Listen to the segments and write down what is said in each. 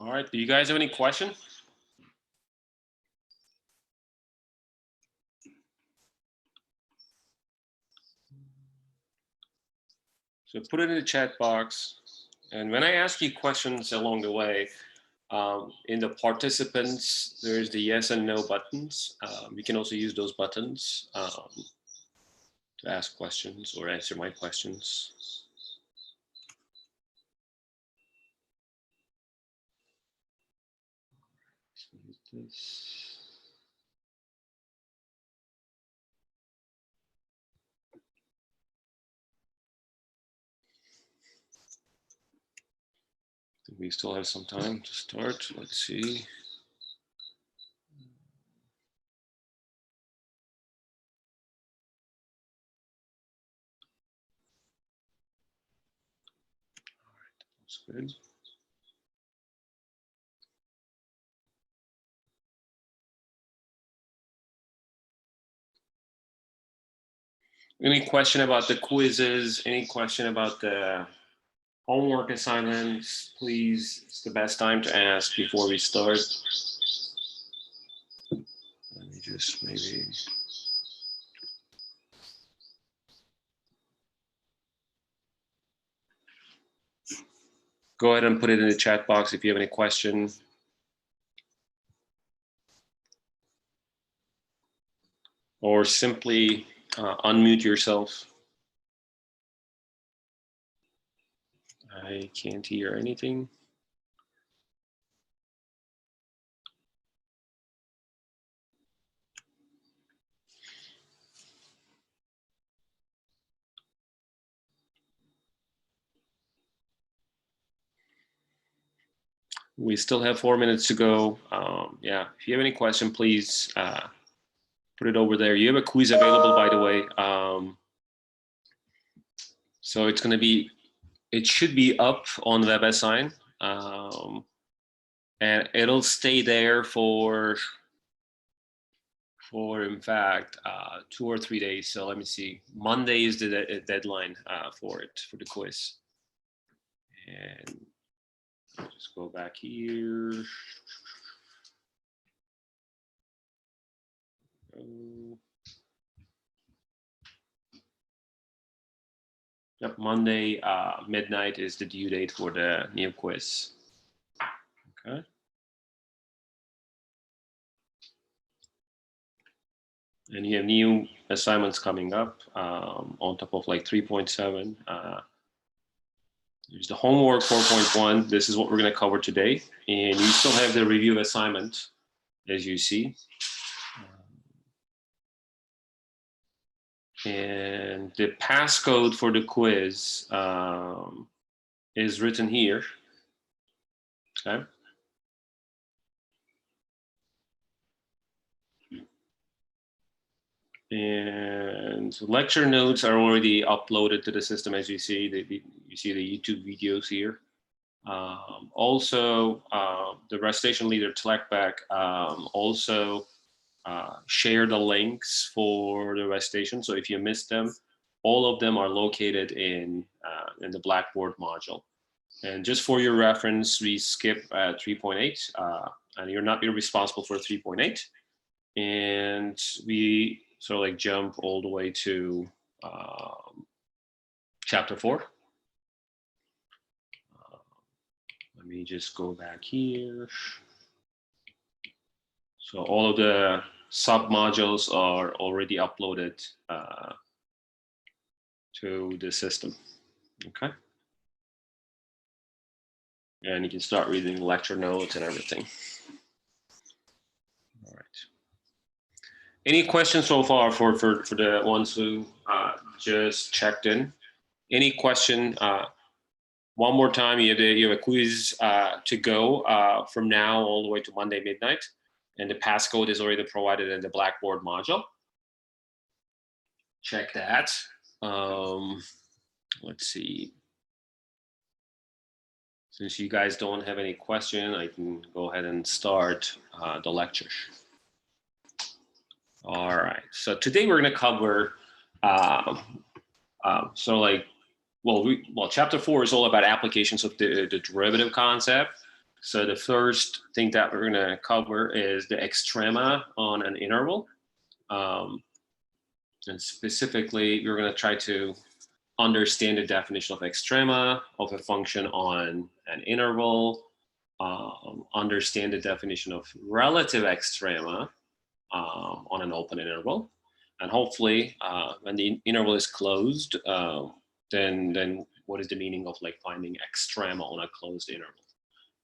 All right, do you guys have any questions? So put it in the chat box. And when I ask you questions along the way, in the participants, there's the yes and no buttons. You can also use those buttons to ask questions or answer my questions. We still have some time to start. Let's see. All right, that's good. Any question about the quizzes? Any question about the homework assignments? Please, it's the best time to ask before we start. Let me just maybe. Go ahead and put it in the chat box if you have any question. Or simply unmute yourself. I can't hear anything. We still have 4 minutes to go. Yeah, if you have any question, please put it over there. You have a quiz available, by the way. So it's going to be, it should be up on WebAssign. And it'll stay there for in fact, 2 or 3 days. So let me see. Monday is the deadline for it, for the quiz. And just go back here. Yep, Monday midnight is the due date for the new quiz. Okay. And you have new assignments coming up on top of like 3.7. There's the homework 4.1. This is what we're going to cover today. And you still have the review assignment, as you see. And the passcode for the quiz is written here. Okay. And lecture notes are already uploaded to the system, as you see. You see the YouTube videos here. Also, the recitation leader Tlekback also share the links for the recitation. So if you missed them, all of them are located in the Blackboard module. And just for your reference, we skip 3.8, and you're not responsible for 3.8. And we sort of like jump all the way to chapter 4. Let me just go back here. So all of the sub-modules are already uploaded to the system, okay? And you can start reading lecture notes and everything. All right. Any questions so far for the ones who just checked in? Any question? One more time, you have a quiz to go from now all the way to Monday midnight. And the passcode is already provided in the Blackboard module. Check that. Let's see. Since you guys don't have any question, I can go ahead and start the lecture. All right. So today we're going to cover, chapter 4 is all about applications of the derivative concept. So the first thing that we're going to cover is the extrema on an interval. And specifically, we're going to try to understand the definition of extrema of a function on an interval, understand the definition of relative extrema on an open interval. And hopefully, when the interval is closed, then what is the meaning of like finding extrema on a closed interval?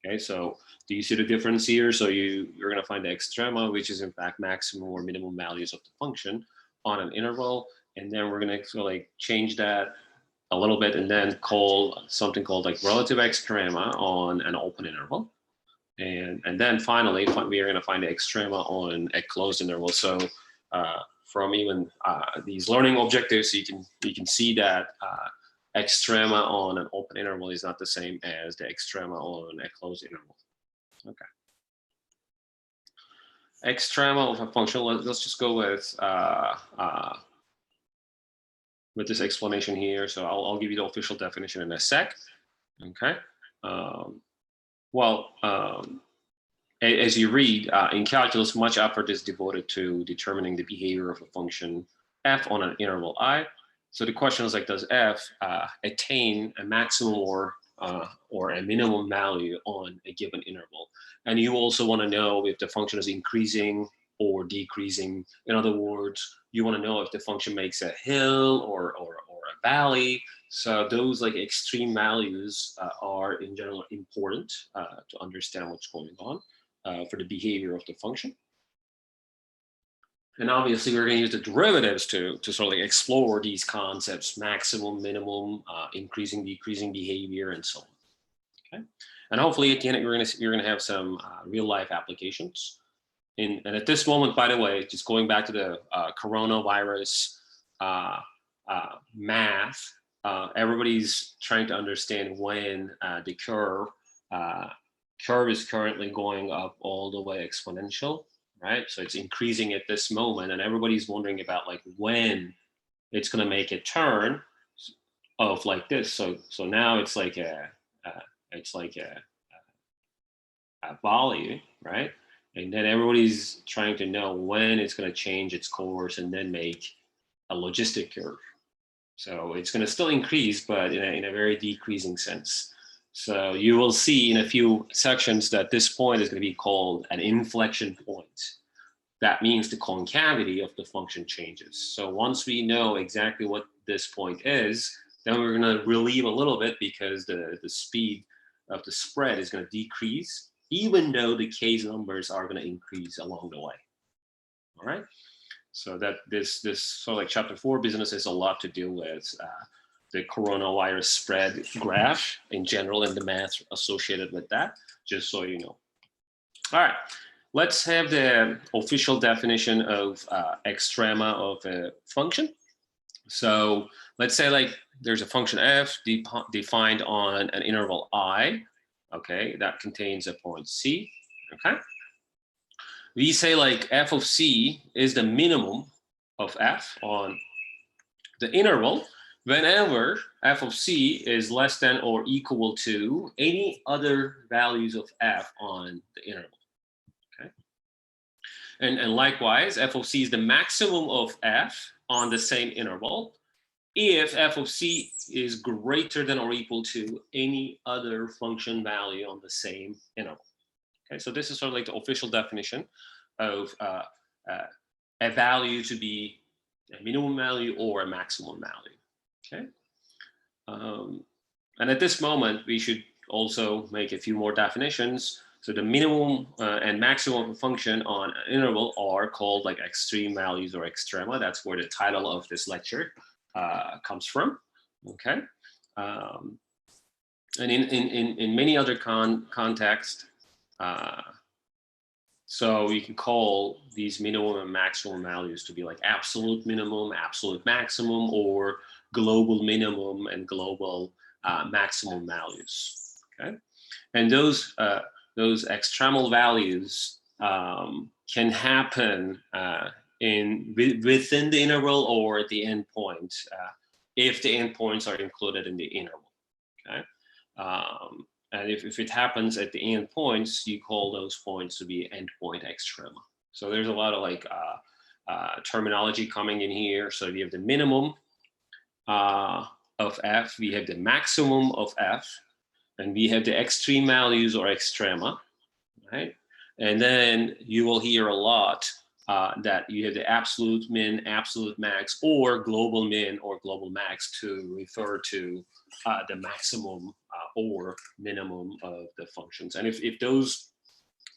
Okay, so do you see the difference here? So you're going to find the extrema, which is in fact maximum or minimum values of the function on an interval, and then we're going to like change that a little bit and then call something called like relative extrema on an open interval. And then finally, we are going to find the extrema on a closed interval. So from even these learning objectives, you can see that extrema on an open interval is not the same as the extrema on a closed interval. Okay. Extrema of a function. Let's just go with this explanation here. So I'll give you the official definition in a sec. Okay. As you read, in calculus, much effort is devoted to determining the behavior of a function f on an interval I. So the question is like, does f attain a maximum or a minimum value on a given interval? And you also want to know if the function is increasing or decreasing. In other words, you want to know if the function makes a hill or a valley. So those like extreme values are in general important to understand what's going on for the behavior of the function. And obviously, we're going to use the derivatives to sort of like explore these concepts: maximum, minimum, increasing, decreasing behavior, and so on. Okay, and hopefully at the end you're going to have some real life applications. And at this moment, by the way, just going back to the coronavirus math, everybody's trying to understand when the curve is currently going up all the way exponential. Right, so it's increasing at this moment, and everybody's wondering about like when it's going to make a turn of like this. So now it's like a value, right? And then everybody's trying to know when it's going to change its course and then make a logistic curve. So it's going to still increase, but in a very decreasing sense. So you will see in a few sections that this point is going to be called an inflection point. That means the concavity of the function changes. So once we know exactly what this point is, then we're going to relieve a little bit because the speed of the spread is going to decrease, even though the case numbers are going to increase along the way. All right. So that this sort of like chapter 4 business is a lot to do with the coronavirus spread graph in general and the math associated with that, just so you know. All right, let's have the official definition of extrema of a function. So let's say like there's a function f defined on an interval I, okay, that contains a point C, okay? We say like f of c is the minimum of f on the interval whenever f of c is less than or equal to any other values of f on the interval. Okay. And likewise, f of c is the maximum of f on the same interval if f of c is greater than or equal to any other function value on the same interval. Okay, so this is sort of like the official definition of a value to be a minimum value or a maximum value. Okay, and at this moment, we should also make a few more definitions. So the minimum and maximum of a function on an interval are called like extreme values or extrema. That's where the title of this lecture comes from. Okay, and in many other contexts, so you can call these minimum and maximum values to be like absolute minimum, absolute maximum, or global minimum and global maximum values. Okay, and those extremal values can happen within the interval or at the endpoint if the endpoints are included in the interval. Okay, And if it happens at the endpoints, you call those points to be endpoint extrema. So there's a lot of like terminology coming in here. So we have the minimum of f, we have the maximum of f, and we have the extreme values or extrema, right? And then you will hear a lot that you have the absolute min, absolute max, or global min or global max to refer to the maximum or minimum of the functions. And if those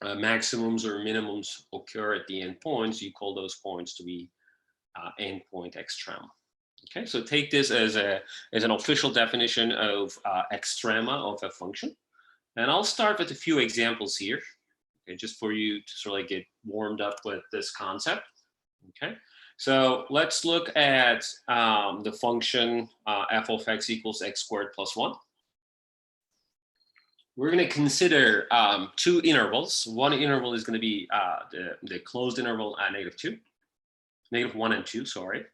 maximums or minimums occur at the endpoints, you call those points to be endpoint extrema. Okay, so take this as an official definition of extrema of a function. And I'll start with a few examples here, okay, just for you to sort of like get warmed up with this concept. Okay, so let's look at the function f of x equals x squared plus 1. We're going to consider two intervals. One interval is going to be the closed interval -2, -1 and 2, sorry.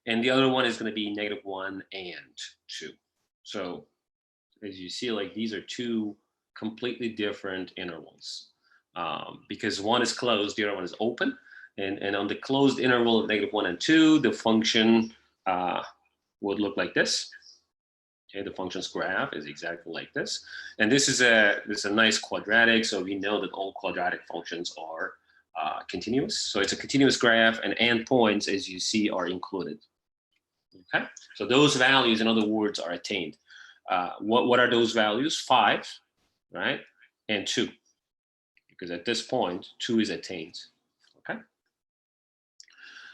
And the other one is going to be -1 and 2. So as you see, like these are two completely different intervals because one is closed, the other one is open. And on the closed interval of -1 and 2, the function would look like this. Okay, the function's graph is exactly like this. And this is a nice quadratic, so we know that all quadratic functions are continuous. So it's a continuous graph, and endpoints, as you see, are included. Okay, so those values, in other words, are attained. What are those values? 5, right, and 2, because at this point, 2 is attained. Okay.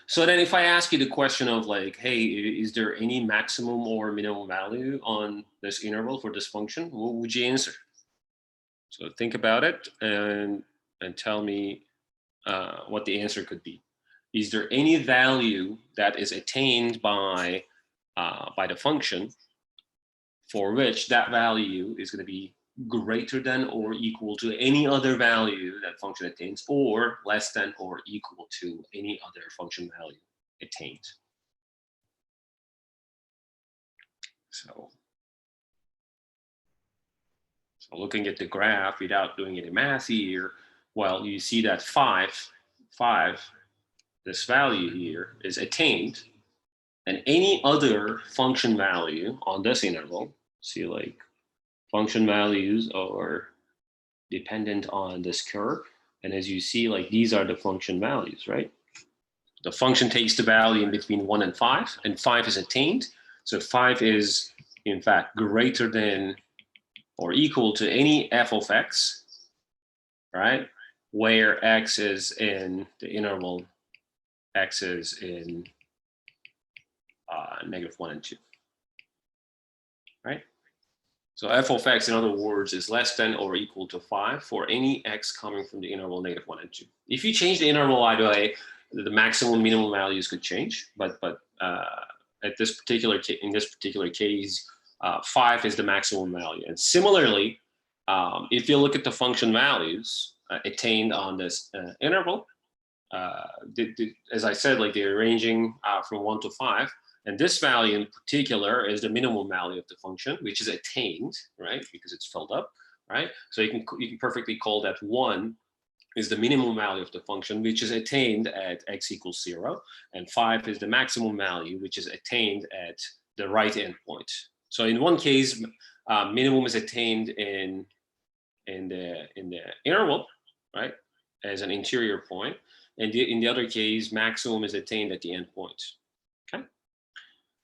So then if I ask you the question of like, hey, is there any maximum or minimum value on this interval for this function? What would you answer? So think about it and tell me what the answer could be. Is there any value that is attained by the function for which that value is going to be greater than or equal to any other value that function attains, or less than or equal to any other function value attained? So looking at the graph without doing any math here, well, you see that 5, this value here is attained, and any other function value on this interval, see like function values are dependent on this curve. And as you see, like these are the function values, right? The function takes the value in between 1 and 5 is attained. So 5 is in fact greater than or equal to any f of x, right? Where x is in the interval, x is in -1 and 2, right? So f of x, in other words, is less than or equal to 5 for any x coming from the interval -1 and 2. If you change the interval, by the way, the maximum minimum values could change, but in this particular case, 5 is the maximum value. And similarly, if you look at the function values attained on this interval, as I said, like they're ranging from 1 to 5. And this value in particular is the minimum value of the function, which is attained, right? Because it's filled up, right? So you can perfectly call that 1 is the minimum value of the function, which is attained at x equals 0, and 5 is the maximum value, which is attained at the right endpoint. So in one case, minimum is attained in the interval, right, as an interior point, and in the other case, maximum is attained at the endpoint. Okay.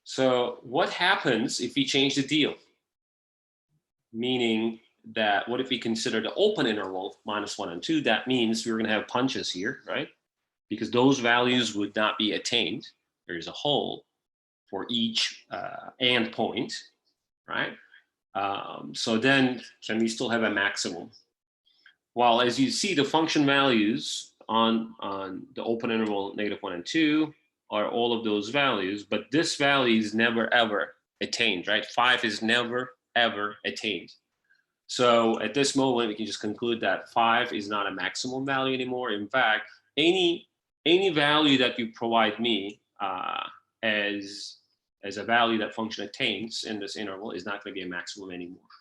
So what happens if we change the deal? Meaning that what if we consider the open interval -1 and 2? That means we're going to have punches here, right? Because those values would not be attained. There is a hole for each endpoint, right? So then can we still have a maximum? Well, as you see, the function values on the open interval -1 and 2 are all of those values, but this value is never ever attained, right? 5 is never ever attained. So at this moment, we can just conclude that 5 is not a maximum value anymore. In fact, any value that you provide me as a value that function attains in this interval is not going to be a maximum anymore.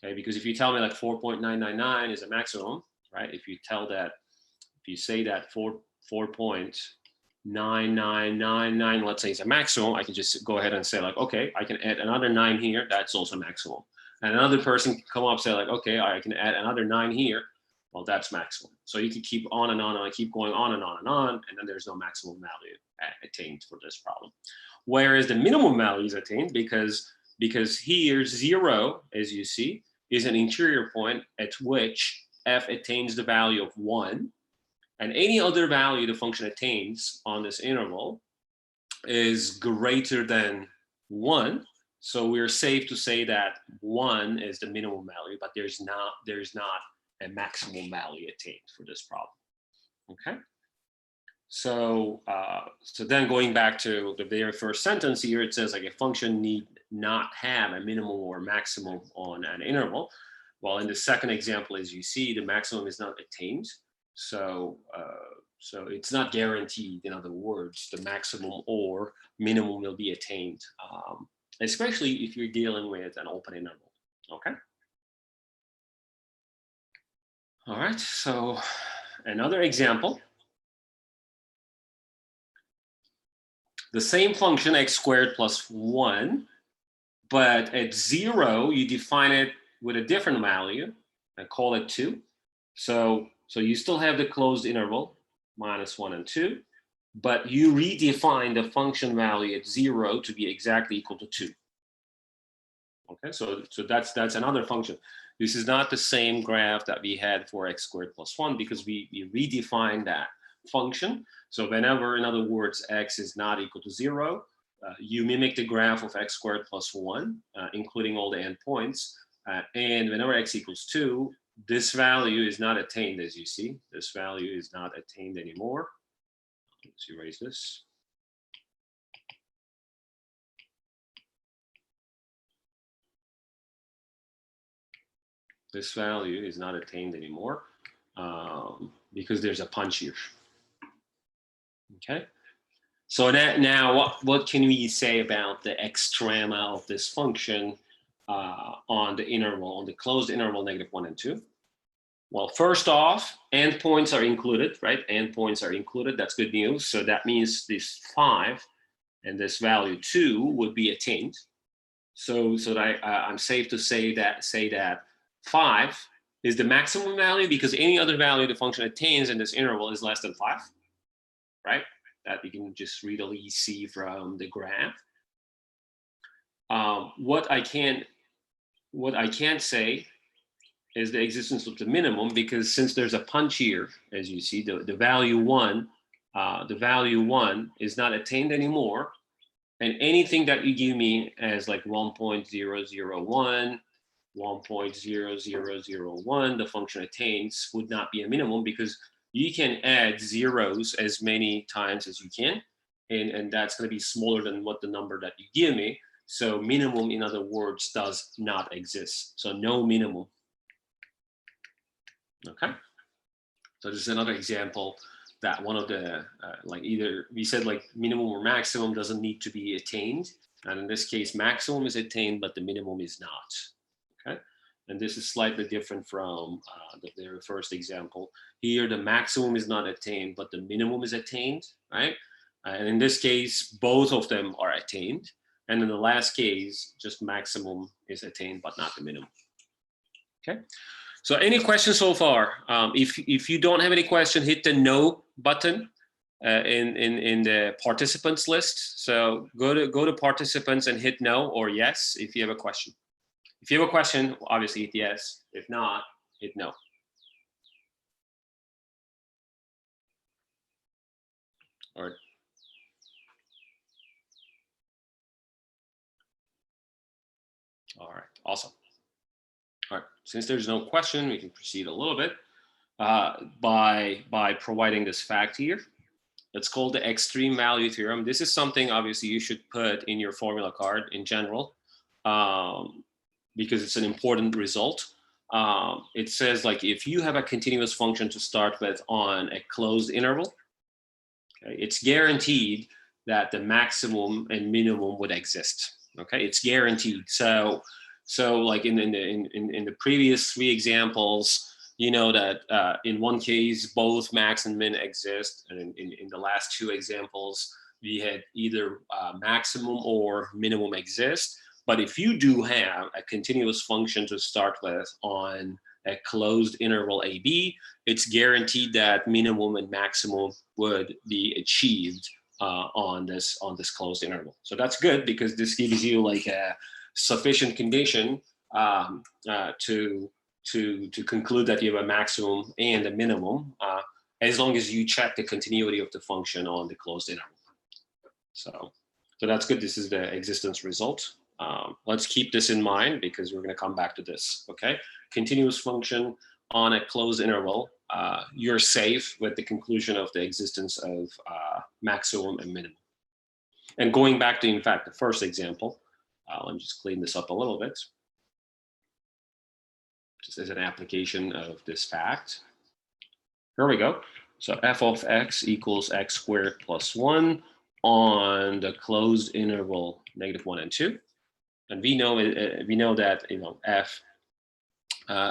Okay, because if you tell me like 4.999 is a maximum, right? If you say that 4.9999, let's say, is a maximum, I can just go ahead and say like, okay, I can add another 9 here. That's also maximum. And another person can come up and say like, okay, I can add another 9 here. Well, that's maximum. So you can keep on and on and keep going on and on and on, and then there's no maximum value attained for this problem. Whereas the minimum value is attained because here 0, as you see, is an interior point at which f attains the value of 1, and any other value the function attains on this interval is greater than 1. So we're safe to say that 1 is the minimum value, but there's not a maximum value attained for this problem. Okay. So then going back to the very first sentence here, it says like a function need not have a minimum or maximum on an interval. Well, in the second example, as you see, the maximum is not attained. So it's not guaranteed. In other words, the maximum or minimum will be attained, especially if you're dealing with an open interval. Okay. All right. So another example. The same function x squared plus 1, but at 0 you define it with a different value and call it 2. So you still have the closed interval -1 and 2, but you redefine the function value at 0 to be exactly equal to 2. Okay, so that's another function. This is not the same graph that we had for x squared plus 1 because we redefined that function. So whenever, in other words, x is not equal to 0, you mimic the graph of x squared plus 1, including all the endpoints. And whenever x equals 2, this value is not attained, as you see. This value is not attained anymore. Let's erase this. This value is not attained anymore because there's a punch here. Okay. So now what can we say about the extrema of this function on the interval, on the closed interval -1 and 2? Well, first off, endpoints are included, right? Endpoints are included. That's good news. So that means this 5 and this value 2 would be attained. So that I'm safe to say that 5 is the maximum value because any other value the function attains in this interval is less than 5, right? That we can just readily see from the graph. What I can't say is the existence of the minimum because since there's a punch here, as you see, the value 1 is not attained anymore, and anything that you give me as like 1.001, 1.0001, the function attains would not be a minimum because you can add zeros as many times as you can, and that's going to be smaller than what the number that you give me. So minimum, in other words, does not exist. So no minimum. Okay. So this is another example that one of the, like either we said like minimum or maximum doesn't need to be attained. And in this case, maximum is attained, but the minimum is not. Okay. And this is slightly different from the very first example. Here, the maximum is not attained, but the minimum is attained, right? And in this case, both of them are attained. And in the last case, just maximum is attained, but not the minimum. Okay. So any questions so far? If you don't have any question, hit the no button in the participants list. So go to participants and hit no or yes if you have a question. If you have a question, obviously hit yes. If not, hit no. All right. All right, awesome. All right, since there's no question, we can proceed a little bit by providing this fact here. It's called the extreme value theorem. This is something obviously you should put in your formula card in general because it's an important result. It says like if you have a continuous function to start with on a closed interval, okay, it's guaranteed that the maximum and minimum would exist. Okay, it's guaranteed. So So like in the previous three examples, you know that in one case, both max and min exist. And in the last two examples, we had either maximum or minimum exist. But if you do have a continuous function to start with on a closed interval AB, it's guaranteed that minimum and maximum would be achieved on this closed interval. So that's good because this gives you like a sufficient condition to conclude that you have a maximum and a minimum, as long as you check the continuity of the function on the closed interval. So that's good. This is the existence result. Let's keep this in mind because we're going to come back to this. Okay, continuous function on a closed interval. You're safe with the conclusion of the existence of maximum and minimum. And going back to, in fact, the first example, let me just clean this up a little bit. Just as an application of this fact. Here we go. So f of x equals x squared plus 1 on the closed interval -1 and 2. And we know that f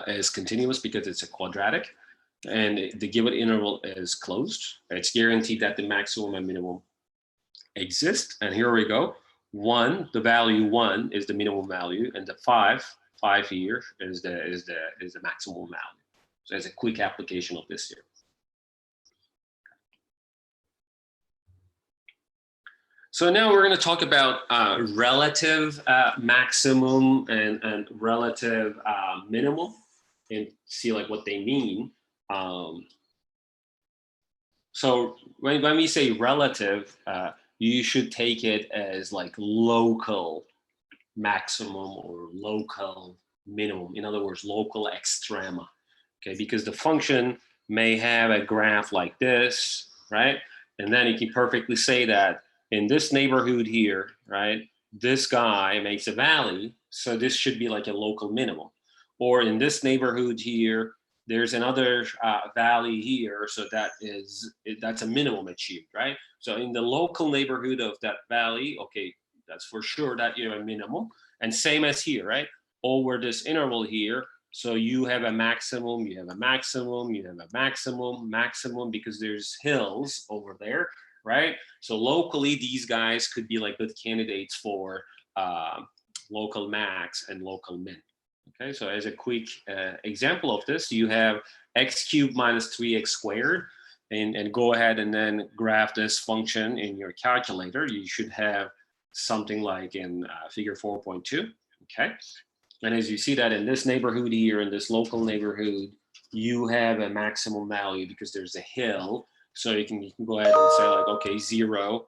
is continuous because it's a quadratic, and the given interval is closed. It's guaranteed that the maximum and minimum exist. And here we go. 1, the value 1 is the minimum value, and the 5 here is the maximum value. So it's a quick application of this here. So now we're going to talk about relative maximum and relative minimum, and see like what they mean. So when we say relative, you should take it as like local maximum or local minimum. In other words, local extrema. Okay, because the function may have a graph like this, right? And then you can perfectly say that in this neighborhood here, right, this guy makes a valley, so this should be like a local minimum. Or in this neighborhood here, there's another valley here, so that's a minimum achieved, right? So in the local neighborhood of that valley, okay, that's for sure that you have a minimum. And same as here, right? Over this interval here, so you have a maximum, you have a maximum, you have a maximum, because there's hills over there, right? So locally, these guys could be like good candidates for local max and local min. Okay, so as a quick example of this, you have x cubed minus 3x squared, and go ahead and then graph this function in your calculator. You should have something like in figure 4.2, okay? And as you see that in this neighborhood here, in this local neighborhood, you have a maximum value because there's a hill. So you can go ahead and say like, okay, 0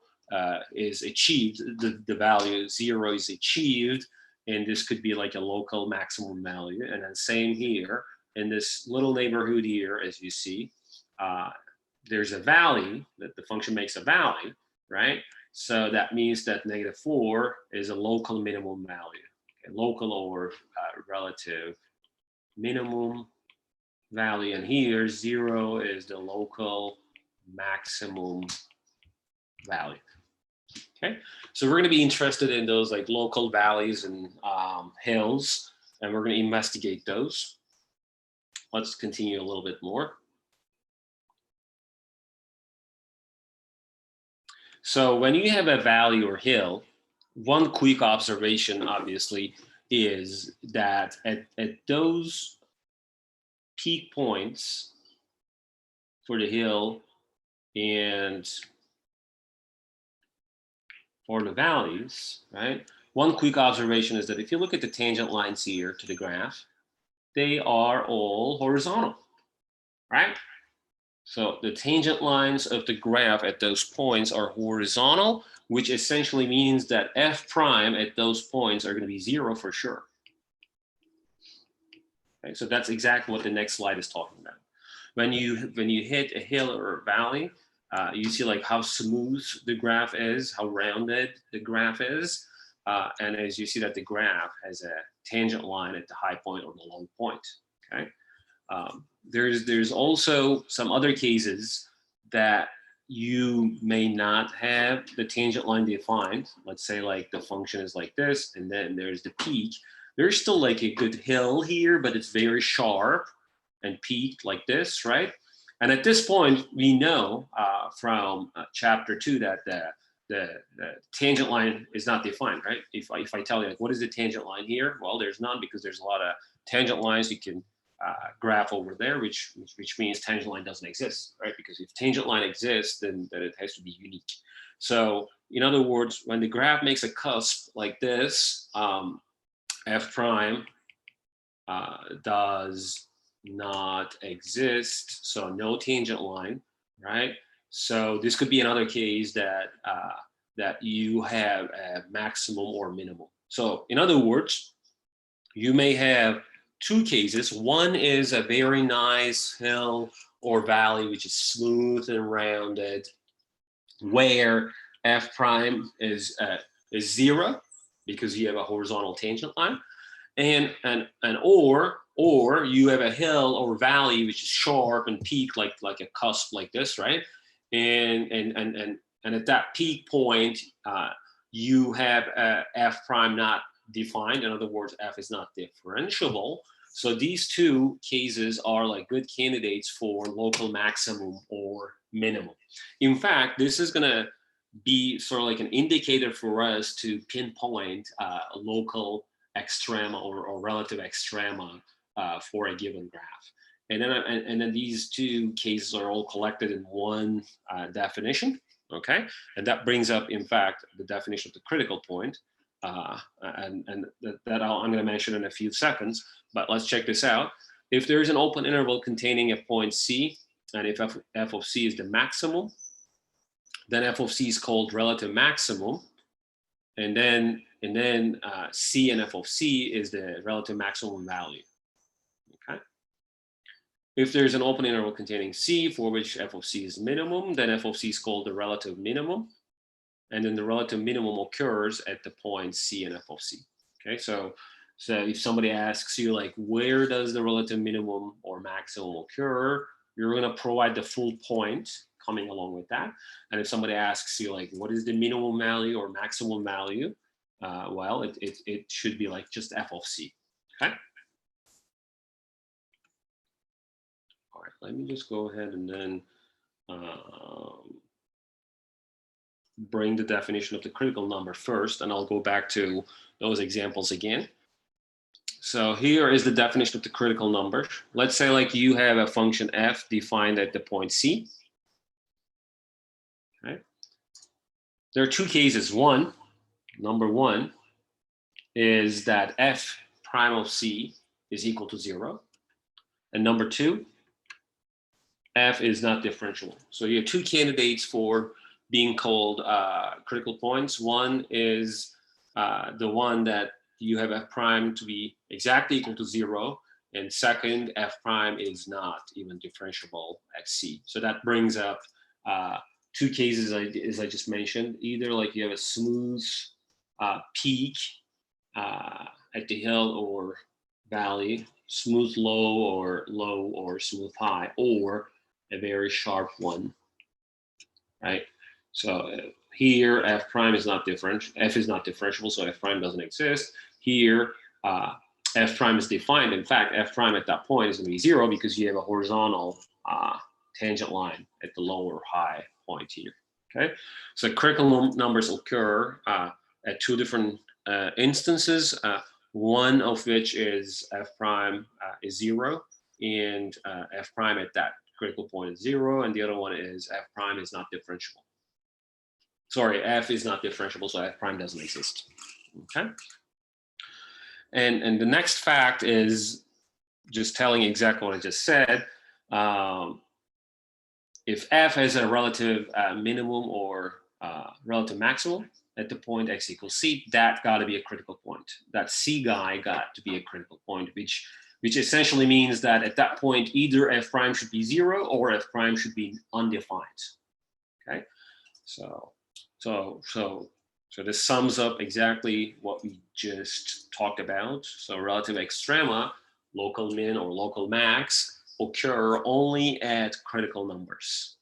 is achieved, the value 0 is achieved, and this could be like a local maximum value. And then same here, in this little neighborhood here, as you see, there's a valley, that the function makes a valley, right? So that means that -4 is a local minimum value, okay? Local or relative minimum value. And here, 0 is the local maximum value. Okay, so we're going to be interested in those like local valleys and hills, and we're going to investigate those. Let's continue a little bit more. So when you have a valley or hill, one quick observation obviously is that at those peak points for the hill and for the valleys, right? One quick observation is that if you look at the tangent lines here to the graph, they are all horizontal, right? So the tangent lines of the graph at those points are horizontal, which essentially means that f prime at those points are going to be 0 for sure. Okay, so that's exactly what the next slide is talking about. When you hit a hill or a valley, you see like how smooth the graph is, how rounded the graph is. And as you see that the graph has a tangent line at the high point or the low point, okay? There's also some other cases that you may not have the tangent line defined. Let's say like the function is like this, and then there's the peak. There's still like a good hill here, but it's very sharp and peaked like this, right? And at this point, we know from chapter 2 that the tangent line is not defined, right? If I tell you, like, what is the tangent line here? Well, there's none, because there's a lot of tangent lines you can graph over there, which means tangent line doesn't exist, right? Because if tangent line exists, then it has to be unique. So in other words, when the graph makes a cusp like this, f prime does not exist, so no tangent line, right? So this could be another case that that you have a maximum or minimum. So in other words, you may have two cases. One is a very nice hill or valley, which is smooth and rounded, where f prime is 0 because you have a horizontal tangent line, and or you have a hill or valley which is sharp and peak like a cusp like this, right? And at that peak point, you have f prime not defined. In other words, f is not differentiable. So these two cases are like good candidates for local maximum or minimum. In fact, this is going to be sort of like an indicator for us to pinpoint local extrema or relative extrema for a given graph. And then these two cases are all collected in one definition, okay? And that brings up, in fact, the definition of the critical point, and that I'm going to mention in a few seconds. But let's check this out. If there is an open interval containing a point C, and if f of C is the maximum, then f of C is called relative maximum, and then C and f of C is the relative maximum value. Okay. If there's an open interval containing C for which f of C is minimum, then f of C is called the relative minimum, and then the relative minimum occurs at the point C and f of C. Okay, so if somebody asks you, like, where does the relative minimum or maximum occur, you're going to provide the full point coming along with that. And if somebody asks you, like, what is the minimum value or maximum value, well, it should be like just f of C. Okay. All right, let me just go ahead and then bring the definition of the critical number first, and I'll go back to those examples again. So here is the definition of the critical number. Let's say, like, you have a function f defined at the point C. Okay. There are two cases. Number one is that f prime of C is equal to 0. And number two, f is not differentiable. So you have two candidates for being called critical points. One is the one that you have f prime to be exactly equal to 0. And second, f prime is not even differentiable at C. So that brings up two cases, as I just mentioned. Either like you have a smooth peak at the hill or valley, smooth low or smooth high, or a very sharp one, right? So here f prime is not f is not differentiable, so f prime doesn't exist. Here f prime is defined. In fact, f prime at that point is going to be 0 because you have a horizontal tangent line at the low or high point here. Okay, so critical numbers occur at two different instances. One of which is f prime is 0, and f prime at that critical point is 0, and the other one is f prime is not differentiable. Sorry, f is not differentiable, so f prime doesn't exist. Okay. And the next fact is just telling exactly what I just said. If f has a relative minimum or relative maximum at the point x equals c, that got to be a critical point. That c guy got to be a critical point, which essentially means that at that point, either f prime should be 0 or f prime should be undefined. Okay, so this sums up exactly what we just talked about. So relative extrema, local min or local max, occur only at critical numbers.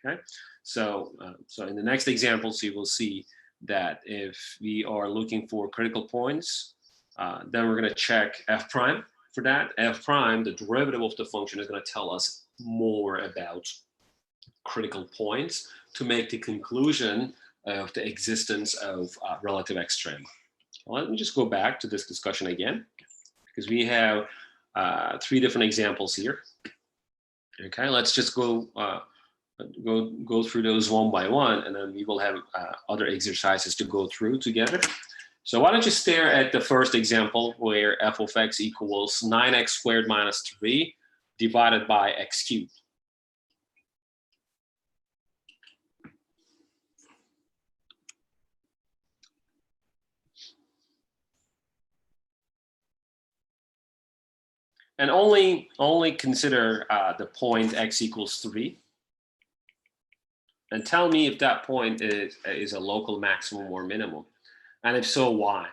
Okay, so in the next examples, you will see that if we are looking for critical points, Then we're going to check f prime for that. F prime, the derivative of the function, is going to tell us more about critical points to make the conclusion of the existence of relative extrema. Well, let me just go back to this discussion again, because we have 3 different examples here. Okay, let's just go through those one by one, and then we will have other exercises to go through together. So why don't you stare at the first example where f of x equals 9x squared minus 3 divided by x cubed. And only consider the point x equals 3. And tell me if that point is a local maximum or minimum. And if so, why?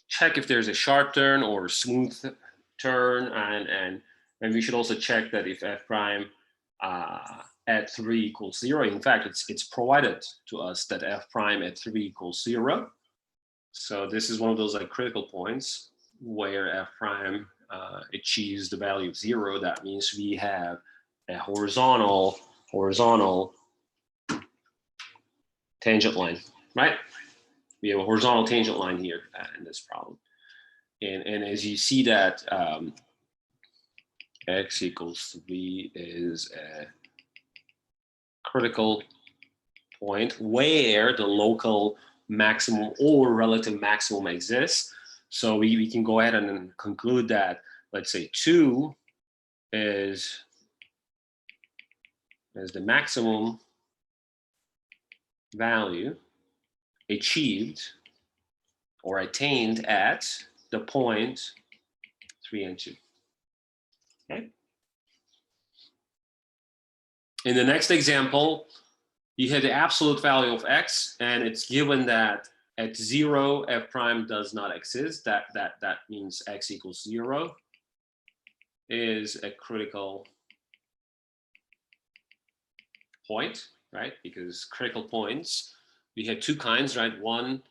Check if there's a sharp turn or a smooth turn. And we should also check that if f prime at 3 equals 0. In fact, it's provided to us that f prime at 3 equals 0. So this is one of those like critical points where f prime achieves the value of 0. That means we have a horizontal tangent line, right? We have a horizontal tangent line here in this problem. And as you see that x equals 3 is a critical point where the local maximum or relative maximum exists. So we can go ahead and conclude that, let's say 2 is the maximum value achieved or attained at the point 3 and 2. Okay. In the next example, you have the absolute value of x, and it's given that at 0, f prime does not exist. That means x equals 0 is a critical point, right? Because critical points, we have 2 kinds, right? One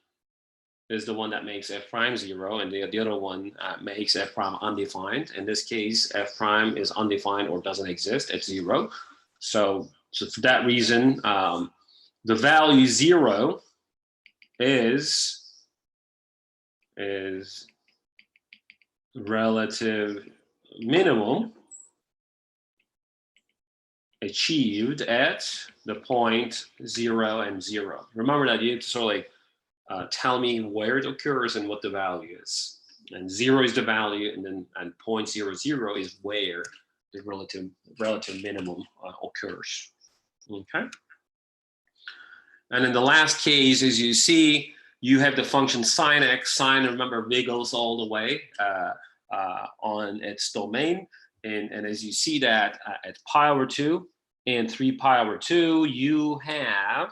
is the one that makes f prime 0, and the other one makes f prime undefined. In this case, f prime is undefined or doesn't exist at 0. So for that reason, the value 0 is relative minimum achieved at the point 0 and 0. Remember that you have to sort of like tell me where it occurs and what the value is. And 0 is the value, and 0.00 is where the relative minimum occurs. Okay. And in the last case, as you see, you have the function sine x. Sine, remember, wiggles all the way on its domain. And as you see that at pi over 2 and 3 pi over 2, you have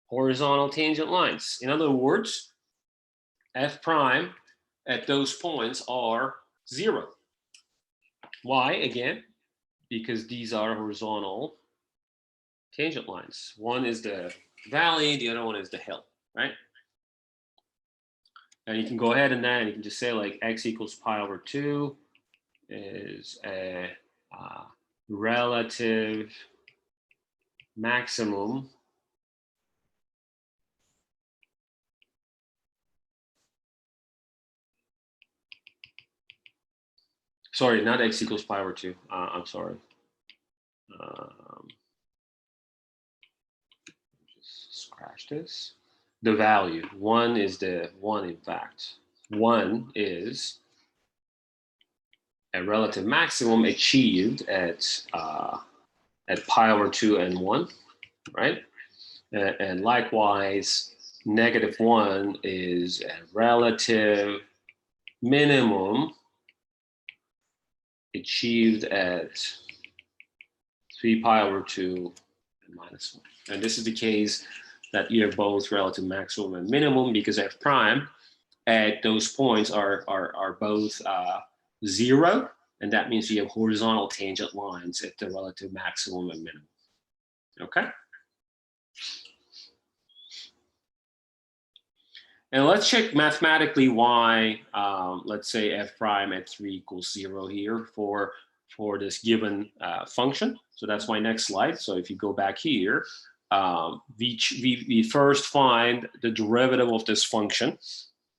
horizontal tangent lines. In other words, f prime at those points are 0. Why? Again, because these are horizontal tangent lines. One is the valley, the other one is the hill, right? And you can go ahead and then you can just say like x equals pi over 2 is a relative maximum sorry, not x equals pi over 2. I'm sorry. Just scratch this. The value. 1 is the 1, in fact. 1 is a relative maximum achieved at pi over 2 and 1, right? And likewise, -1 is a relative minimum achieved at 3 pi over 2 and -1. And this is the case that you have both relative maximum and minimum, because f prime at those points are both 0, and that means you have horizontal tangent lines at the relative maximum and minimum. Okay. And let's check mathematically why, let's say f prime at 3 equals 0 here for this given function. So that's my next slide. So if you go back here, we first find the derivative of this function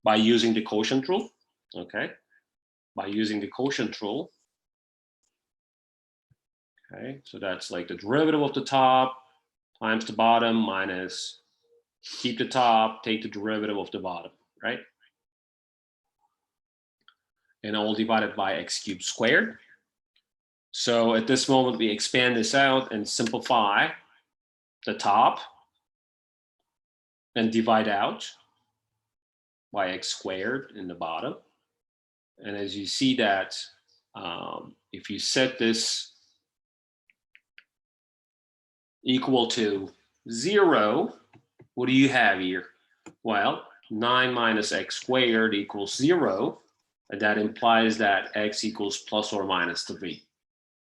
by using the quotient rule, okay? By using the quotient rule. Okay, so that's like the derivative of the top times the bottom minus, keep the top, take the derivative of the bottom, right? And all divided by x cubed squared. So at this moment, we expand this out and simplify the top and divide out by x squared in the bottom. And as you see that, if you set this equal to 0, what do you have here? Well, 9 minus x squared equals 0, and that implies that x equals plus or minus 3.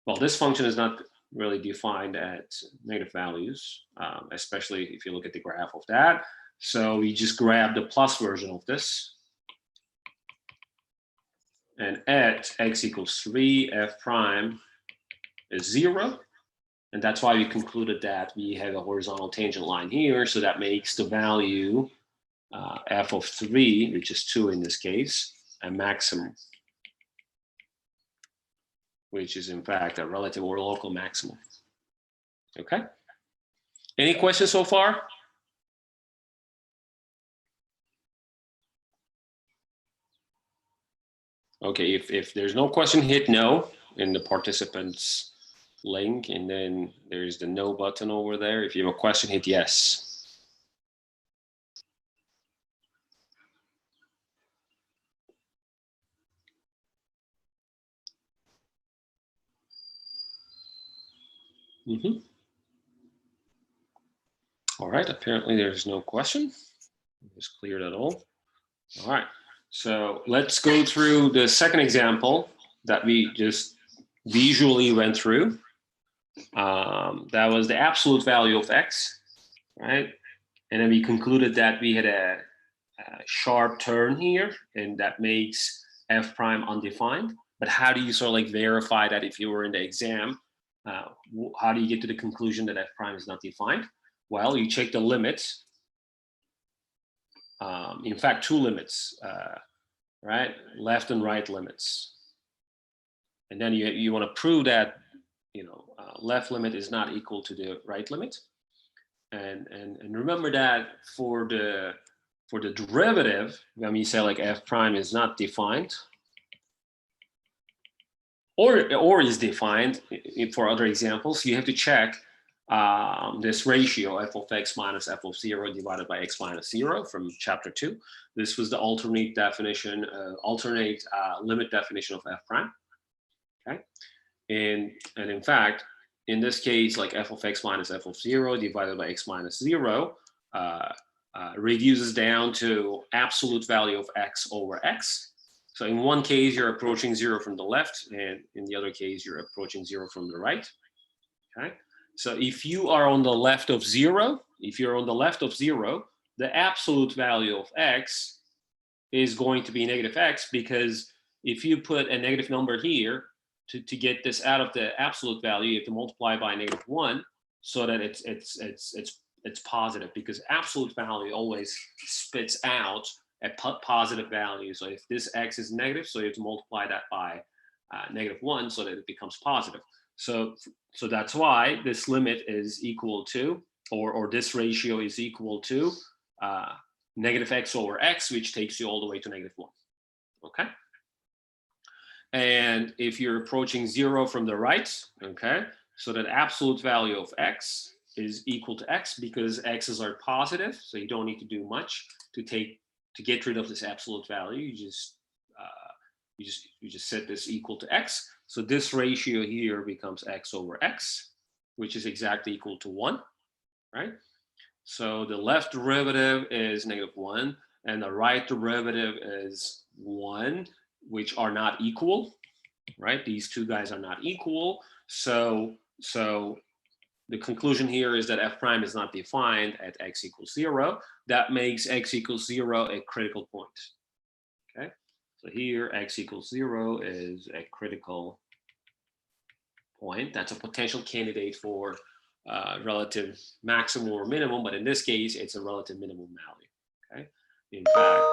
Well, this function is not really defined at negative values, especially if you look at the graph of that. So we just grab the plus version of this. And at x equals 3, f prime is 0. And that's why we concluded that we have a horizontal tangent line here. So that makes the value f of 3, which is 2 in this case, a maximum, which is in fact a relative or local maximum. Okay. Any questions so far? Okay, if there's no question, hit no in the participants link, and then there's the no button over there. If you have a question, hit yes. All right, apparently there's no question. Just cleared it all. All right, so let's go through the second example that we just visually went through. That was the absolute value of x, right? And then we concluded that we had a sharp turn here, and that makes f prime undefined. But how do you sort of like verify that if you were in the exam? How do you get to the conclusion that f prime is not defined? Well, you check the limits. In fact, two limits, right? Left and right limits. And then you want to prove that, left limit is not equal to the right limit. And remember that for the derivative, when we say like f prime is not defined, or is defined for other examples, you have to check this ratio f of x minus f of 0 divided by x minus 0 from chapter 2. This was the alternate definition, limit definition of f prime. Okay, and in fact, in this case, like f of x minus f of 0 divided by x minus 0 reduces down to absolute value of x over x. So in one case, you're approaching 0 from the left, and in the other case, you're approaching 0 from the right. Okay. So if you are on the left of 0, the absolute value of x is going to be negative x, because if you put a negative number here, to get this out of the absolute value, you have to multiply by -1 so that it's positive, because absolute value always spits out a positive value. So if this x is negative, so you have to multiply that by -1 so that it becomes positive. So that's why this limit is equal to, or this ratio is equal to negative x over x, which takes you all the way to -1. Okay. And if you're approaching 0 from the right, okay, so that absolute value of x is equal to x, because x's are positive, so you don't need to do much to get rid of this absolute value. You just set this equal to x. So this ratio here becomes x over x, which is exactly equal to 1, right? So the left derivative is -1, and the right derivative is 1, which are not equal, right? These two guys are not equal. So the conclusion here is that f prime is not defined at x equals 0. That makes x equals 0 a critical point. Okay, so here x equals 0 is a critical point. That's a potential candidate for relative maximum or minimum, but in this case, it's a relative minimum value. Okay, in fact,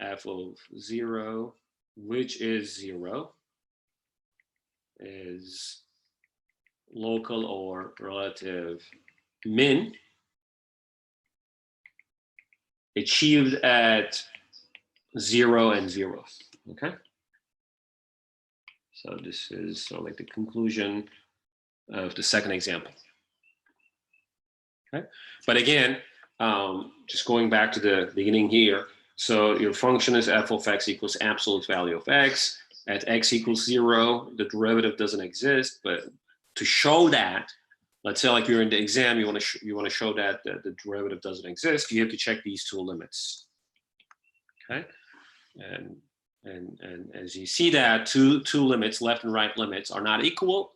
f of 0, which is 0, is local or relative min achieved at 0 and 0. Okay, so this is like the conclusion of the second example. Okay, but again, just going back to the beginning here, so your function is f of x equals absolute value of x. At x equals 0, the derivative doesn't exist, but to show that, let's say like you're in the exam, you want to show that the derivative doesn't exist, you have to check these two limits. Okay, and as you see that two limits, left and right limits, are not equal,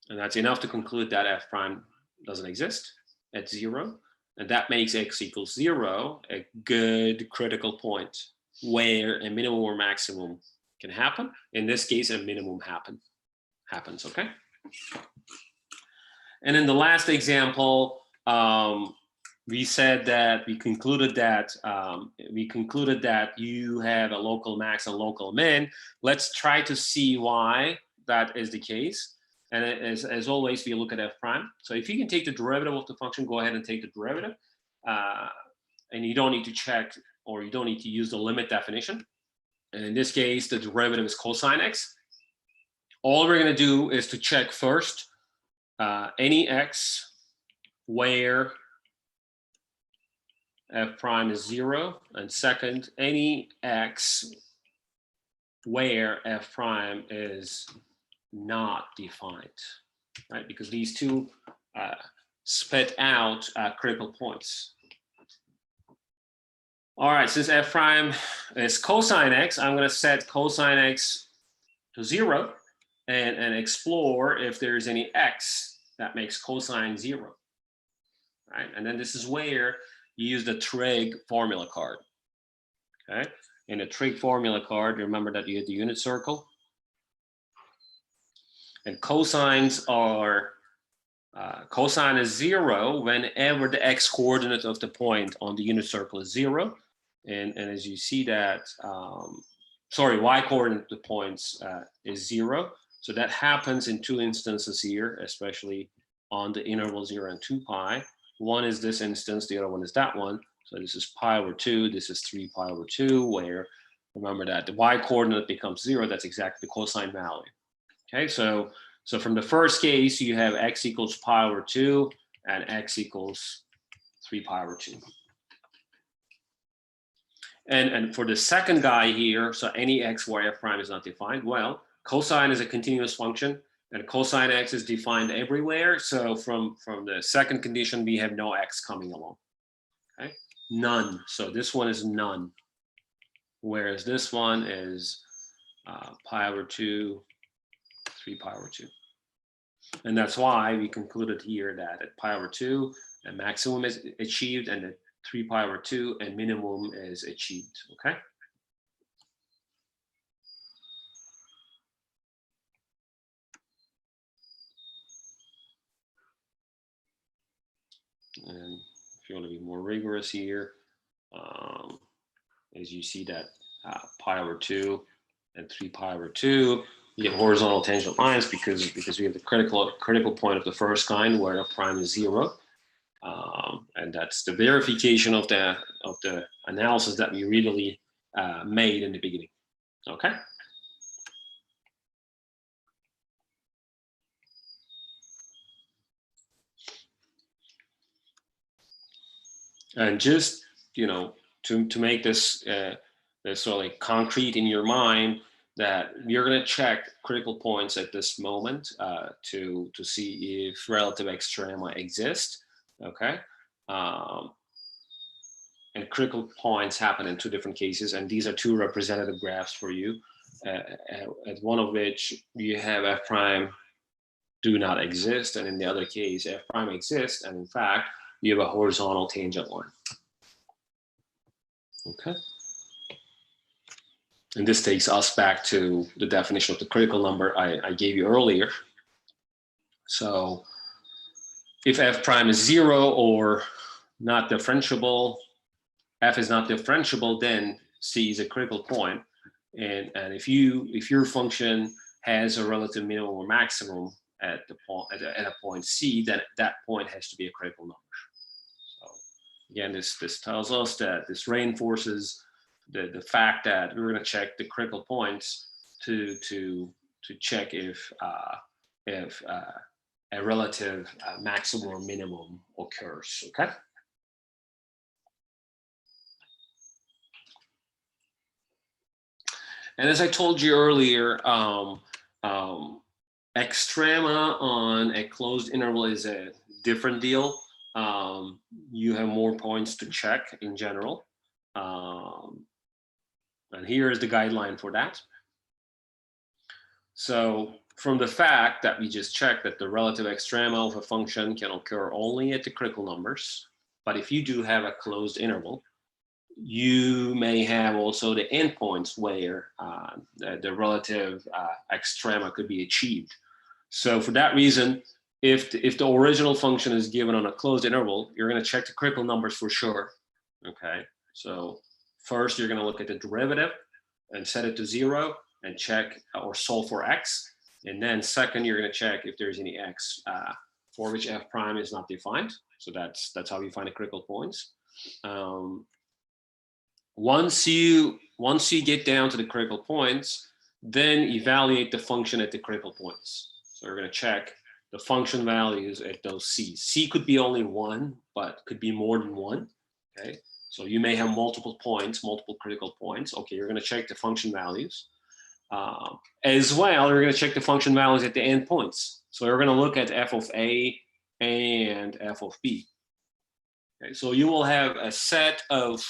and that's enough to conclude that f prime doesn't exist at 0, and that makes x equals 0 a good critical point where a minimum or maximum can happen. In this case, a minimum happens. Okay. And in the last example, we said that we concluded that you have a local max and local min. Let's try to see why that is the case. And as always, we look at f prime. So if you can take the derivative of the function, go ahead and take the derivative, and you don't need to check, or you don't need to use the limit definition. And in this case, the derivative is cosine x. All we're going to do is to check first any x where f prime is 0, and second, any x where f prime is not defined, right? Because these two spit out critical points. All right, since f prime is cosine x, I'm going to set cosine x to 0 and explore if there's any x that makes cosine 0, right? And then this is where you use the trig formula card, okay? In the trig formula card, remember that you hit the unit circle. And cosines are, cosine is 0 whenever the x coordinate of the point on the unit circle is 0. And as you see that, y coordinate of the points is 0. So that happens in two instances here, especially on the interval 0 and 2 pi. One is this instance, the other one is that one. So this is pi over 2, this is 3 pi over 2, where remember that the y coordinate becomes 0, that's exactly the cosine value. Okay, so from the first case, you have x equals pi over 2 and x equals 3 pi over 2. And for the second guy here, so any x where f prime is not defined, well, cosine is a continuous function, and cosine x is defined everywhere. So from the second condition, we have no x coming along. Okay, none. So this one is none, whereas this one is pi over 2, 3 pi over 2. And that's why we concluded here that at pi over 2, a maximum is achieved, and at 3 pi over 2, a minimum is achieved. Okay. And if you want to be more rigorous here, as you see that pi over 2 and 3 pi over 2, you have horizontal tangent lines because we have the critical point of the first kind where f prime is 0, and that's the verification of the analysis that we really made in the beginning. Okay. And just to make this sort of like concrete in your mind, that you're going to check critical points at this moment to see if relative extrema exist. Okay. And critical points happen in two different cases, and these are two representative graphs for you, at one of which you have f prime do not exist, and in the other case, f prime exists, and in fact, you have a horizontal tangent line. Okay. And this takes us back to the definition of the critical number I gave you earlier. So if f prime is 0 or not differentiable, f is not differentiable, then c is a critical point. And if your function has a relative minimum or maximum at a point c, then that point has to be a critical number. So again, this tells us that this reinforces the fact that we're going to check the critical points to check if a relative maximum or minimum occurs. Okay. And as I told you earlier, extrema on a closed interval is a different deal. You have more points to check in general. And here is the guideline for that. So from the fact that we just checked that the relative extrema of a function can occur only at the critical numbers, but if you do have a closed interval, you may have also the endpoints where the relative extrema could be achieved. So for that reason, if the original function is given on a closed interval, you're going to check the critical numbers for sure. Okay, so first you're going to look at the derivative and set it to 0 and check or solve for x. And then second, you're going to check if there's any x for which f prime is not defined. So that's how you find the critical points. Once you get down to the critical points, then evaluate the function at the critical points. So we're going to check the function values at those c's. C could be only 1, but could be more than 1. Okay, so you may have multiple points, multiple critical points. Okay, you're going to check the function values. As well, you're going to check the function values at the endpoints. So we're going to look at f of a and f of b. Okay, so you will have a set of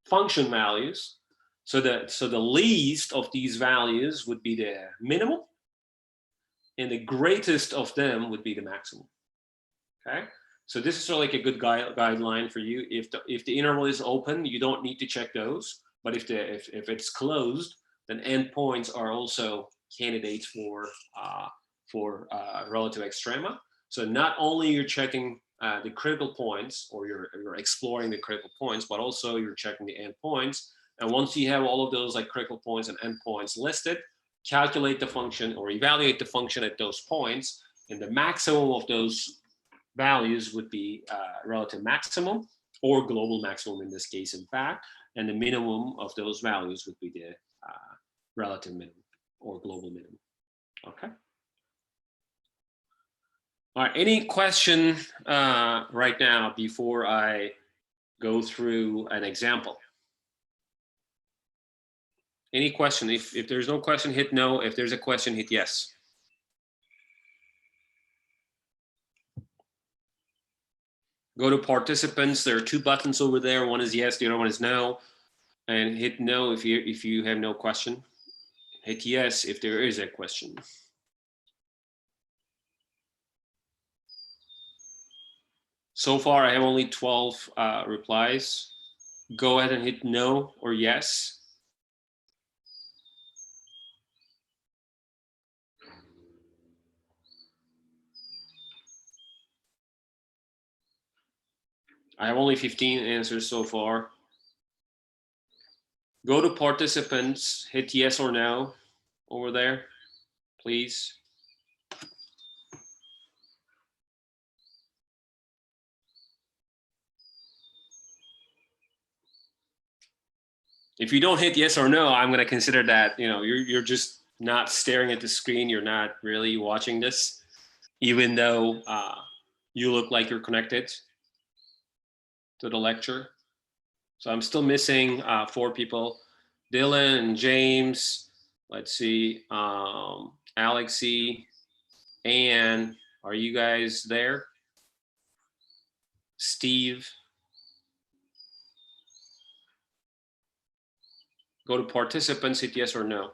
function values. So the least of these values would be the minimum, and the greatest of them would be the maximum. Okay, so this is sort of like a good guideline for you. If the interval is open, you don't need to check those. But if it's closed, then endpoints are also candidates for relative extrema. So not only you're checking the critical points, or you're exploring the critical points, but also you're checking the endpoints. And once you have all of those like critical points and endpoints listed, calculate the function or evaluate the function at those points, and the maximum of those values would be relative maximum or global maximum in this case, in fact, and the minimum of those values would be the relative minimum or global minimum. Okay. All right, any question right now before I go through an example? Any question? If there's no question, hit no. If there's a question, hit yes. Go to participants. There are 2 buttons over there. One is yes, the other one is no. And hit no if you have no question. Hit yes if there is a question. So far, I have only 12 replies. Go ahead and hit no or yes. I have only 15 answers so far. Go to participants, hit yes or no over there, please. If you don't hit yes or no, I'm going to consider that you're just not staring at the screen. You're not really watching this, even though you look like you're connected to the lecture. So I'm still missing 4 people: Dylan and James. Let's see, Alexi, Anne. Are you guys there? Steve. Go to participants, hit yes or no.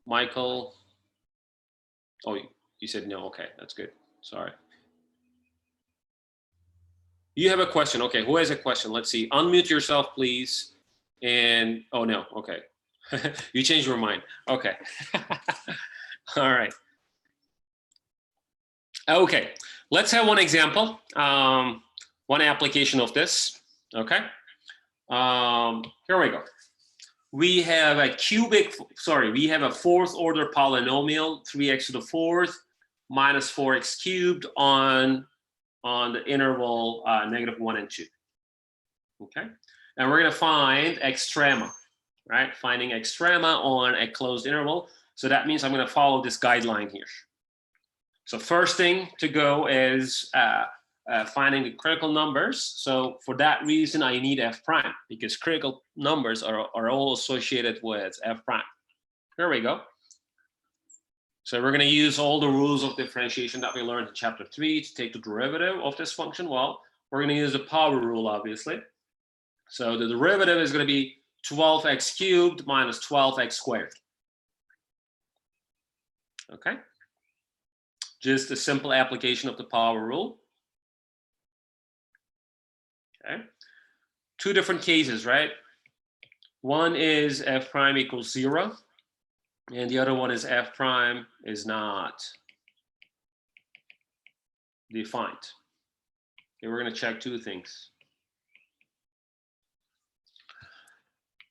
Michael. Oh, you said no. Okay, that's good. Sorry. You have a question. Okay, who has a question? Let's see. Unmute yourself, please. And oh no, okay. You changed your mind. Okay. All right. Okay, let's have one example, one application of this. Okay. Here we go. We have a we have a fourth order polynomial, 3x to the fourth minus 4x cubed on the interval -1 and 2. Okay, and we're going to find extrema, right? Finding extrema on a closed interval. So that means I'm going to follow this guideline here. So first thing to go is finding the critical numbers. So for that reason, I need f prime, because critical numbers are all associated with f prime. Here we go. So we're going to use all the rules of differentiation that we learned in chapter 3 to take the derivative of this function. Well, we're going to use the power rule, obviously. So the derivative is going to be 12x cubed minus 12x squared. Okay. Just a simple application of the power rule. Okay. Two different cases, right? One is f prime equals 0, and the other one is f prime is not defined. Okay, we're going to check two things.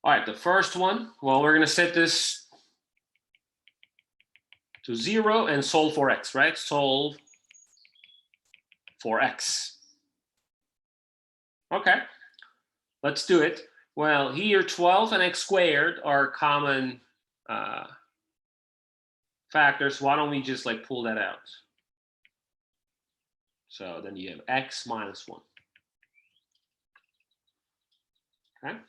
All right, the first one, well, we're going to set this to 0 and solve for x, right? Solve for x. Okay, let's do it. Well, here 12 and x squared are common factors. Why don't we just like pull that out? So then you have x minus 1. Okay.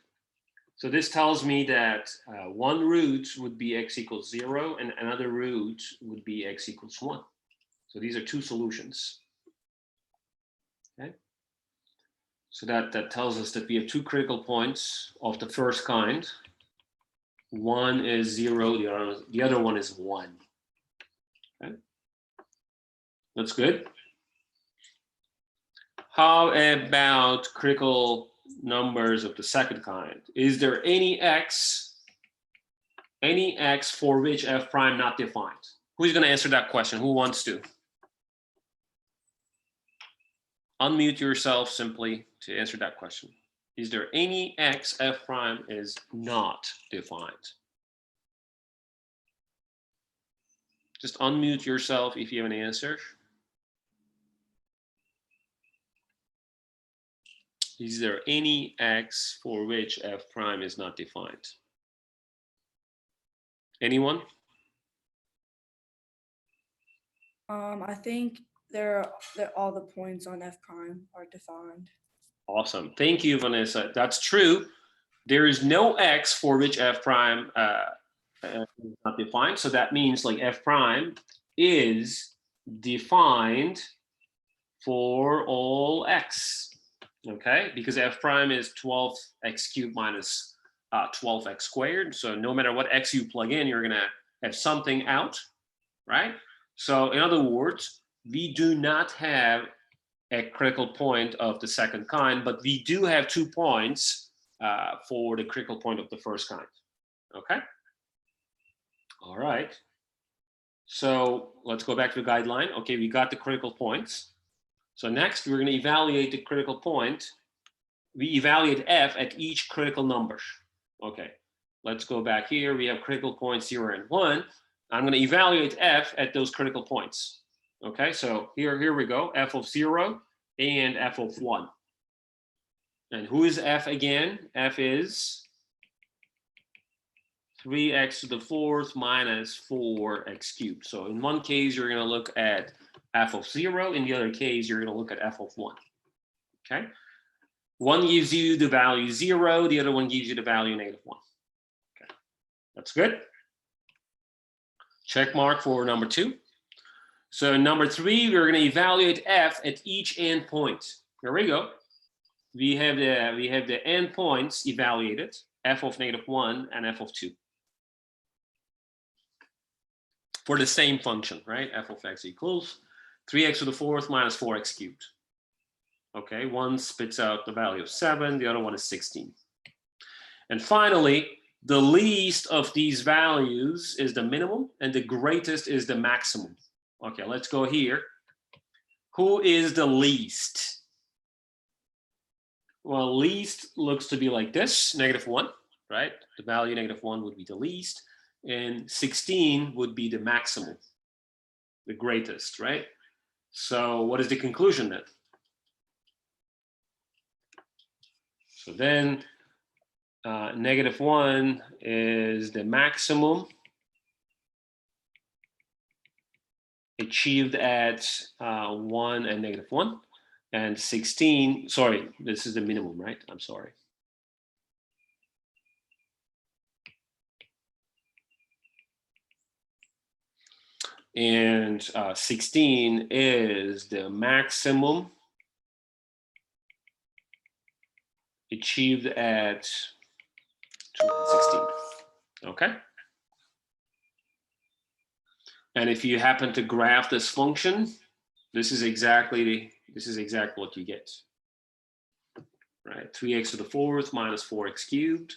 So this tells me that one root would be x equals 0 and another root would be x equals 1. So these are two solutions. Okay. So that tells us that we have two critical points of the first kind. One is 0, the other one is 1. Okay. That's good. How about critical numbers of the second kind? Is there any x for which f prime not defined? Who's going to answer that question? Who wants to? Unmute yourself simply to answer that question. Is there any x f prime is not defined? Just unmute yourself if you have an answer. Is there any x for which f prime is not defined? Anyone? I think all the points on f prime are defined. Awesome. Thank you, Vanessa. That's true. There is no x for which f prime is not defined. So that means like f prime is defined for all x. Okay, because f prime is 12x cubed minus 12x squared. So no matter what x you plug in, you're going to have something out, right? So in other words, we do not have a critical point of the second kind, but we do have 2 points for the critical point of the first kind. Okay? All right. So let's go back to the guideline. Okay, we got the critical points. So next, we're going to evaluate the critical point. We evaluate f at each critical number. Okay, let's go back here. We have critical points 0 and 1. I'm going to evaluate f at those critical points. Okay, so here we go, f of 0 and f of 1. And who is f again? F is 3x to the fourth minus 4x cubed. So in one case, you're going to look at f of 0. In the other case, you're going to look at f of 1. Okay. One gives you the value 0. The other one gives you the value -1. Okay. That's good. Check mark for number 2. So number 3, we're going to evaluate f at each endpoint. Here we go. We have the endpoints evaluated, f of -1 and f of 2. for the same function, right? F of x equals 3x to the fourth minus 4x cubed. Okay, one spits out the value of 7, the other one is 16. And finally, the least of these values is the minimum, and the greatest is the maximum. Okay, let's go here. Who is the least? Well, least looks to be like this, -1, right? The value -1 would be the least, and 16 would be the maximum, the greatest, right? So what is the conclusion then? So then -1 is the maximum achieved at 1 and -1, and 16, sorry, this is the minimum, right? I'm sorry. And 16 is the maximum achieved at 216. Okay. And if you happen to graph this function, this is exactly what you get. Right? 3x to the fourth minus 4x cubed,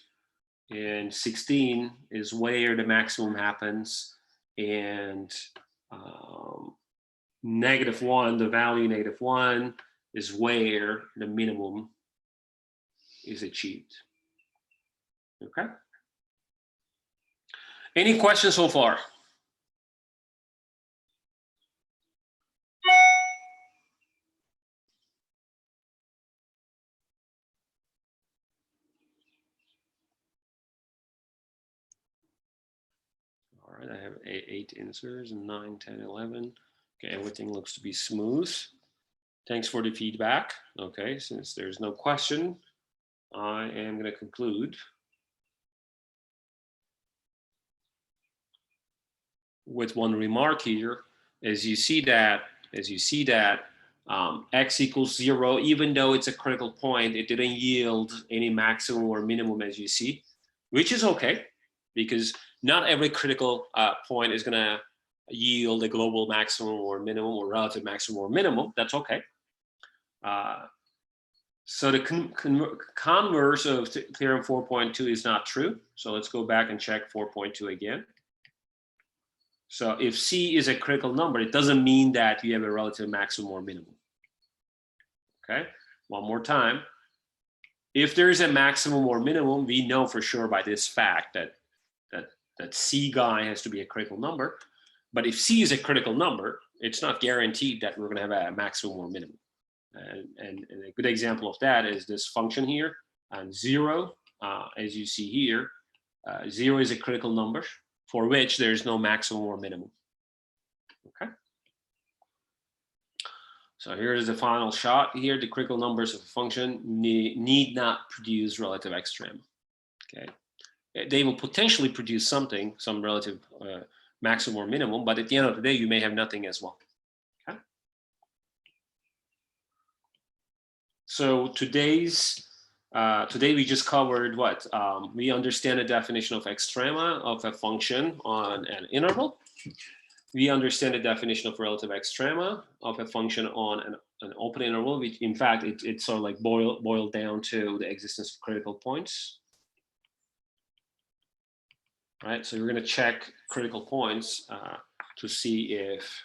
and 16 is where the maximum happens, and -1, the value -1 is where the minimum is achieved. Okay. Any questions so far? All right, I have 8 answers, 9, 10, 11. Okay, everything looks to be smooth. Thanks for the feedback. Okay, since there's no question, I am going to conclude with one remark here. As you see that x equals 0, even though it's a critical point, it didn't yield any maximum or minimum, as you see, which is okay, because not every critical point is going to yield a global maximum or minimum or relative maximum or minimum. That's okay. So the converse of theorem 4.2 is not true. So let's go back and check 4.2 again. So if C is a critical number, it doesn't mean that you have a relative maximum or minimum. Okay, one more time. If there is a maximum or minimum, we know for sure by this fact that C guy has to be a critical number. But if C is a critical number, it's not guaranteed that we're going to have a maximum or minimum. And a good example of that is this function here, and 0, as you see here, 0 is a critical number for which there is no maximum or minimum. Okay. So here is the final shot here. The critical numbers of a function need not produce relative extrema. Okay. They will potentially produce something, some relative maximum or minimum, but at the end of the day, you may have nothing as well. Okay. So today we just covered what? We understand the definition of extrema of a function on an interval. We understand the definition of relative extrema of a function on an open interval, which in fact, it's sort of like boiled down to the existence of critical points. Right, so we're going to check critical points to see if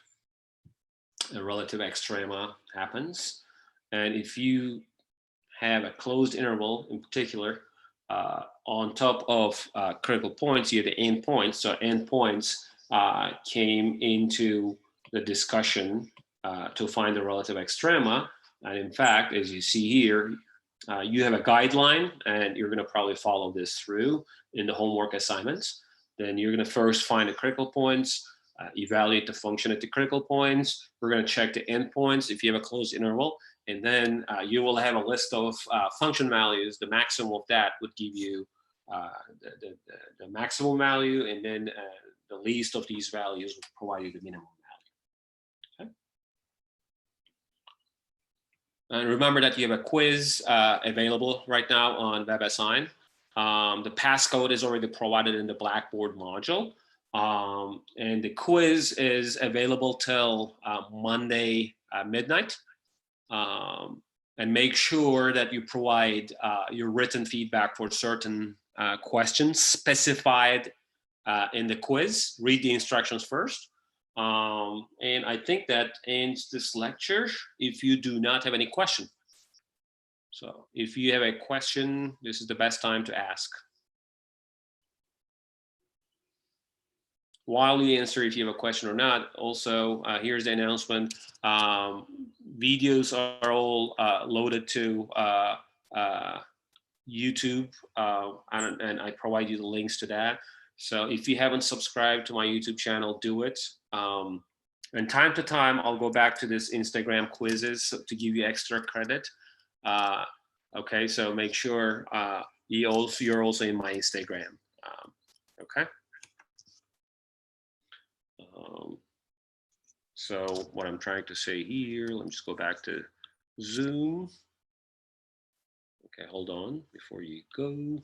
a relative extrema happens. And if you have a closed interval in particular, on top of critical points, you have the endpoints. So endpoints came into the discussion to find the relative extrema. And in fact, as you see here, you have a guideline, and you're going to probably follow this through in the homework assignments. Then you're going to first find the critical points, evaluate the function at the critical points. We're going to check the endpoints if you have a closed interval. And then you will have a list of function values. The maximum of that would give you the maximum value, and then the least of these values would provide you the minimum value. Okay. And remember that you have a quiz available right now on WebAssign. The passcode is already provided in the Blackboard module. And the quiz is available till Monday midnight. And make sure that you provide your written feedback for certain questions specified in the quiz. Read the instructions first. And I think that ends this lecture if you do not have any question. So if you have a question, this is the best time to ask. While you answer if you have a question or not, also here's the announcement. Videos are all loaded to YouTube, and I provide you the links to that. So if you haven't subscribed to my YouTube channel, do it. And time to time, I'll go back to this Instagram quizzes to give you extra credit. Okay, so make sure you're also in my Instagram. Okay. So what I'm trying to say here, let me just go back to Zoom. Okay, hold on before you go.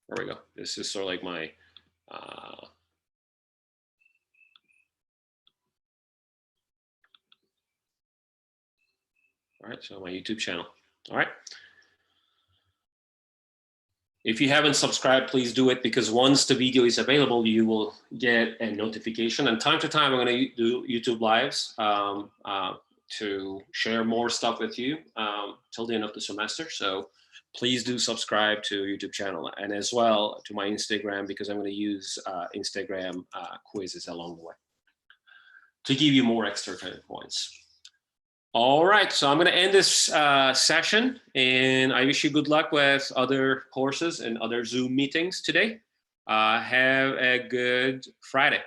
There we go. This is sort of like my all right, so my YouTube channel. All right. If you haven't subscribed, please do it, because once the video is available, you will get a notification. And time to time, I'm going to do YouTube lives to share more stuff with you till the end of the semester. So please do subscribe to YouTube channel, and as well to my Instagram, because I'm going to use Instagram quizzes along the way to give you more extra credit points. All right, so I'm going to end this session, and I wish you good luck with other courses and other Zoom meetings today. Have a good Friday.